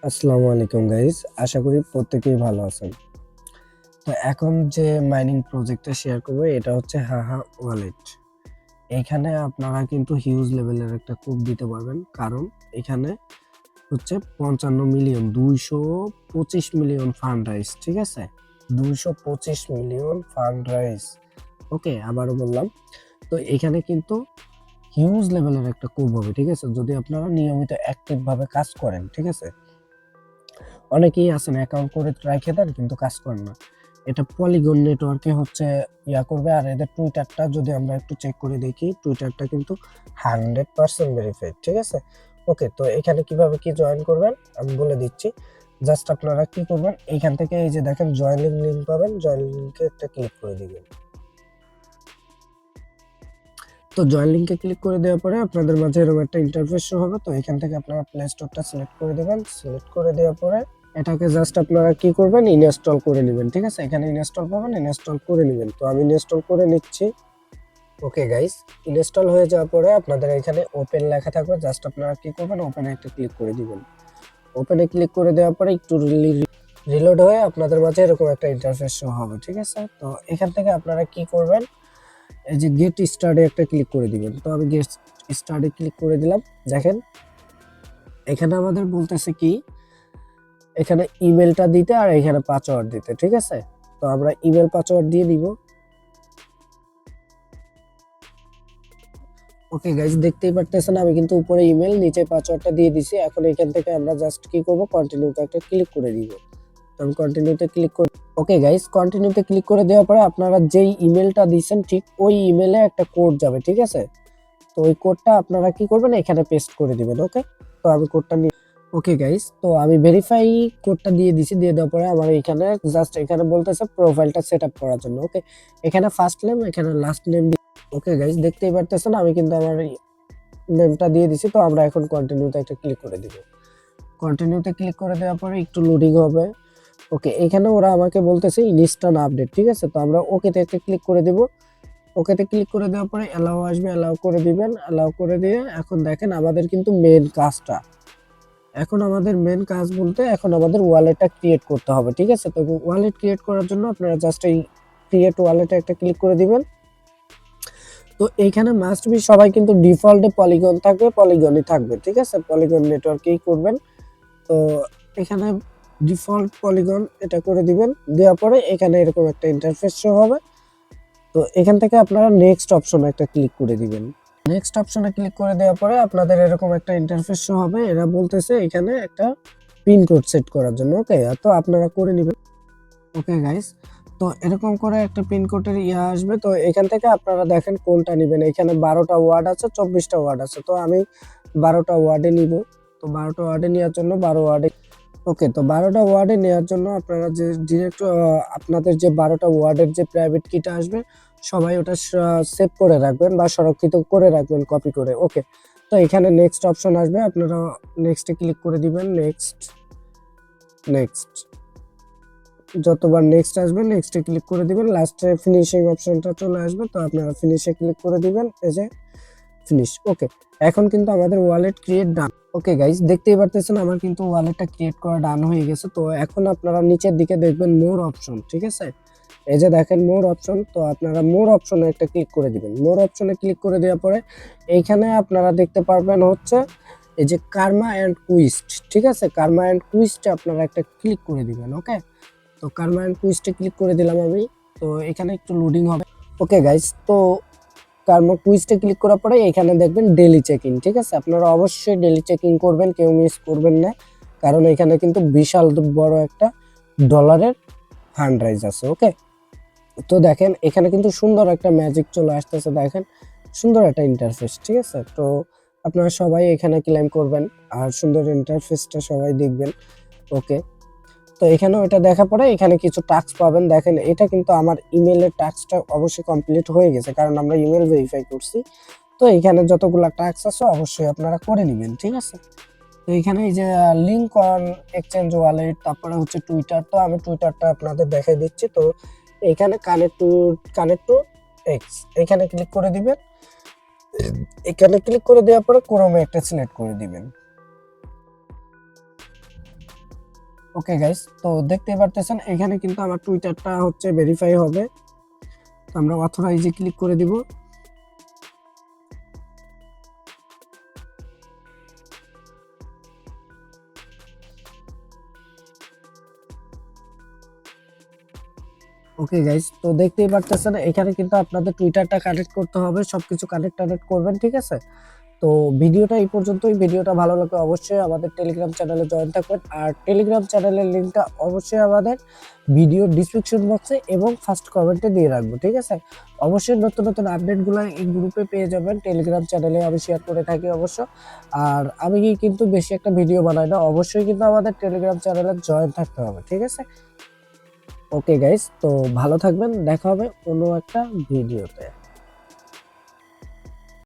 আসসালামু আলাইকুম গাইস, আশা করি প্রত্যেকেই ভালো আছেন। তো এখন যে মাইনিং প্রজেক্টটা শেয়ার করব এটা হচ্ছে হাহা ওয়ালেট। এখানে আপনারা কিন্তু হিউজ লেভেলের একটা কুপ দিতে পারবেন, কারণ এখানে হচ্ছে 225 মিলিয়ন ফান্ড রাইজ, ঠিক আছে? 225 মিলিয়ন ফান্ড রাইজ। ওকে, আবারও বললাম। তো এখানে কিন্তু হিউজ লেভেলের একটা কুপ হবে, ঠিক আছে, যদি আপনারা নিয়মিত অ্যাক্টিভ ভাবে কাজ করেন, ঠিক আছে। অনেকেই আছেন অ্যাকাউন্ট করে রেখে দেন কিন্তু কাজ করেন না। এটা পলিগন নেটওয়ার্কে হচ্ছে করবে। আর এদের টুইটারটা যদি আমরা একটু চেক করে দেখি, টুইটারটা কিন্তু 100% ভেরিফাইড, ঠিক আছে। ওকে, তো এখানে কিভাবে কি জয়েন করবেন আমি বলে দিচ্ছি। জাস্ট আপনারা কি করবেন, এইখান থেকে এই যে দেখেন জয়েনিং লিঙ্ক পাবেন, জয়েন লিঙ্কে একটা ক্লিক করে দিবেন। তো জয়েন লিঙ্কে ক্লিক করে দেওয়ার পরে আপনাদের মাঝে এরকম একটা ইন্টারফেস শো হবে। তো এখান থেকে আপনারা প্লে স্টোরটা সিলেক্ট করে দেবেন। সিলেক্ট করে দেওয়ার পরে এটাকে জাস্ট আপনারা কি করবেন, ইনস্টল করে নেবেন, ঠিক আছে। এখানে ইনস্টল পাবেন, ইনস্টল করে নেবেন। তো আমি ইনস্টল করে নিচ্ছি। ওকে গাইস, ইনস্টল হয়ে যাওয়ার পরে আপনাদের এখানে ওপেন লেখা থাকবে, জাস্ট আপনারা কি করবেন, ওপেনে একটা ক্লিক করে দিবেন। ওপেনে ক্লিক করে দেওয়ার পরে একটু রিলোড হয়ে আপনাদের মাঝে এরকম একটা ইন্টারফেস শো হবে, ঠিক আছে। তো এখান থেকে আপনারা কি করবেন, এই যে গেট স্টার্টে একটা ক্লিক করে দিবেন। তো আমি গেট স্টার্টে ক্লিক করে দিলাম। দেখেন এখানে আমাদের বলতেছে কি, এখানে ইমেলটা দিতে আর এখানে পাসওয়ার্ড দিতে, ঠিক আছে। তো আমরা ইমেল পাসওয়ার্ড দিয়ে দিব। ওকে গাইস, দেখতেই পারতেছেন আমি কিন্তু উপরে ইমেল, নিচে পাসওয়ার্ডটা দিয়ে দিছি। এখন এখান থেকে আমরা জাস্ট কি করব, কন্টিনিউতে একটা ক্লিক করে দিব। তো আমি কন্টিনিউতে ক্লিক করে, ওকে গাইস, কন্টিনিউতে ক্লিক করে দেওয়ার পরে আপনারা যেই ইমেলটা দিয়েছেন ঠিক ওই ইমেলে একটা কোড যাবে, ঠিক আছে। তো ওই কোডটা আপনারা কি করবেন, এখানে পেস্ট করে দিবেন। ওকে, তো আমি কোডটা নিয়ে, ওকে গাইস, তো আমি ভেরিফাই কোডটা দিয়ে দিছি। দিয়ে দেওয়ার পরে আমার এখানে জাস্ট এখানে বলতেছে প্রোফাইলটা সেট আপ করার জন্য। ওকে, এখানে ফার্স্ট নেম, এখানে লাস্ট নেম। ওকে গাইস, দেখতেই পারতেছেন আমি কিন্তু আমার নেমটা দিয়ে দিছি। তো আমরা এখন কন্টিনিউতে একটা ক্লিক করে দিব। কন্টিনিউতে ক্লিক করে দেওয়ার পরে একটু লোডিং হবে। ওকে, এখানে ওরা আমাকে বলতেছে ইনস্ট্যান্ট আপডেট, ঠিক আছে। তো আমরা ওকেতে একটা ক্লিক করে দিব। ওকেতে ক্লিক করে দেওয়ার পরে অ্যালাউ আসবে, অ্যালাউ করে দিবেন। অ্যালাউ করে দিয়ে এখন দেখেন আমাদের কিন্তু মেন কাজটা, এখন আমাদের মেন কাজ বলতে এখন আমাদের ওয়ালেটটা ক্রিয়েট করতে হবে, ঠিক আছে। তো ওয়ালেট ক্রিয়েট করার জন্য আপনারা জাস্ট এই ক্রিয়েট ওয়ালেটে একটা ক্লিক করে দিবেন। তো এইখানে মাস্ট বি সবাই কিন্তু ডিফল্টে পলিগন থাকবে, পলিগনই থাকবে, ঠিক আছে। পলিগন নেটওয়ার্কেই করবেন। তো এখানে ডিফল্ট পলিগন এটা করে দিবেন। দেওয়ার পরে এখানে এরকম একটা ইন্টারফেস শো হবে। তো এখান থেকে আপনারা নেক্সট অপশনে একটা ক্লিক করে দিবেন। নেক্সট অপশনে ক্লিক করে দেওয়ার পরে আপনাদের এরকম একটা ইন্টারফেস শো হবে। এরা বলতেছে এখানে একটা পিন কোড সেট করার জন্য। ওকে, তো আপনারা করে নেবেন। ওকে গাইস, তো এরকম করে একটা পিন কোডের আসবে। তো এখান থেকে আপনারা দেখেন কোনটা নেবেন। এখানে 12টা ওয়ার্ড আছে, 24টা ওয়ার্ড আছে। তো আমি 12টা ওয়ার্ডে নিব। তো 12টা ওয়ার্ডে নেওয়ার জন্য 12 ওয়ার্ডে, ওকে, তো 12টা ওয়ার্ডে নেওয়ার জন্য আপনারা যে ডিরেক্ট আপনাদের যে 12টা ওয়ার্ডের যে প্রাইভেট কিটা আসবে সবাই ওটা সেভ করে রাখবেন বা সংরক্ষিত করে রাখবেন কপি করে। ওকে, তো এখানে নেক্সট অপশন আসবে, আপনারা নেক্সটে ক্লিক করে দিবেন। নেক্সট, নেক্সট, যতবার নেক্সট আসবে নেক্সটে ক্লিক করে দিবেন। লাস্টে ফিনিশিং অপশনটা চলে আসবে, তো আপনারা ফিনিশে ক্লিক করে দিবেন। এই যে ফিনিশ। ওকে, এখন কিন্তু আমাদের ওয়ালেট ক্রিয়েট ডান। ওকে গাইস, দেখতেই পারতেছেন আমার কিন্তু ওয়ালেটটা ক্রিয়েট করা ডান হয়ে গেছে। তো এখন আপনারা নিচের দিকে দেখবেন মোর অপশন, ঠিক আছে। এই যে দেখেন মোর অপশন, তো আপনারা মোর অপশনে একটা ক্লিক করে দিবেন। মোর অপশনে ক্লিক করে দেওয়ার পরে এইখানে আপনারা দেখতে পারবেন হচ্ছে এই যে কার্মা এন্ড কুইস্ট, ঠিক আছে। কার্মা এন্ড কুইস্টে আপনারা একটা ক্লিক করে দিবেন। ওকে, তো কার্মা এন্ড কুইস্টে ক্লিক করে দিলাম আমি। তো এখানে একটু লোডিং হবে। ওকে গাইস, তো কার্মা কুইজটা ক্লিক করার পরে এখানে দেখবেন ডেইলি চেকিং, ঠিক আছে। আপনারা অবশ্যই ডেইলি চেকিং করবেন, কেউ মিস করবেন না, কারণ এখানে কিন্তু বিশাল বড় একটা ডলারের ফান্ড রাইজ আছে। ওকে, তো দেখেন এখানে কিন্তু সুন্দর একটা ম্যাজিক চলে আসতেছে, দেখেন সুন্দর একটা ইন্টারফেস, ঠিক আছে। তো আপনারা সবাই এখানে ক্লেম করবেন আর সুন্দর ইন্টারফেসটা সবাই দেখবেন। ওকে, তো এখানেও এটা দেখা পরে এখানে কিছু টাস্ক পাবেন। দেখেন এটা কিন্তু আমার ইমেলের টাস্কটা অবশ্যই কমপ্লিট হয়ে গেছে, কারণ আমরা ইমেল ভেরিফাই করছি। তো এখানে যতগুলা টাস্ক আছে অবশ্যই আপনারা করে নেবেন, ঠিক আছে। তো এখানে এই যে লিঙ্ক অন এক্সচেঞ্জ ওয়ালেট, তারপরে হচ্ছে টুইটার। তো আমি টুইটারটা আপনাদের দেখাই দিচ্ছি। তো এখানে কানেক্ট টু এক্স, এখানে ক্লিক করে দিবেন। এখানে ক্লিক করে দেওয়ার পরে ক্রোমে একটা সিলেক্ট করে দিবেন। ওকে গাইস, তো দেখতে পারতেছেন এখানে কিন্তু আমার টুইটারটা হচ্ছে ভেরিফাই হবে। তো আমরা অথরাইজে ক্লিক করে দিব। ওকে গাইস, তো দেখতেই পারতেছেন এখানে কিন্তু আপনাদের টুইটারটা কানেক্ট করতে হবে, সবকিছু কানেক্ট করবেন, ঠিক আছে। তো ভিডিওটা এই পর্যন্তই। ভিডিওটা ভালো লাগলে অবশ্যই আমাদের টেলিগ্রাম চ্যানেলে জয়েন থাকবেন, আর টেলিগ্রাম চ্যানেলের লিঙ্কটা অবশ্যই আমাদের ভিডিও ডিসক্রিপশন বক্সে এবং ফার্স্ট কমেন্টে দিয়ে রাখবো, ঠিক আছে। অবশ্যই নতুন নতুন আপডেটগুলো এই গ্রুপে পেয়ে যাবেন, টেলিগ্রাম চ্যানেলে আমি শেয়ার করে থাকি অবশ্য। আর আমি কিন্তু বেশি একটা ভিডিও বানাই না, অবশ্যই কিন্তু আমাদের টেলিগ্রাম চ্যানেলে জয়েন থাকতে হবে, ঠিক আছে। ওকে গাইস, তো ভালো থাকবেন, দেখা হবে অন্য একটা ভিডিওতে।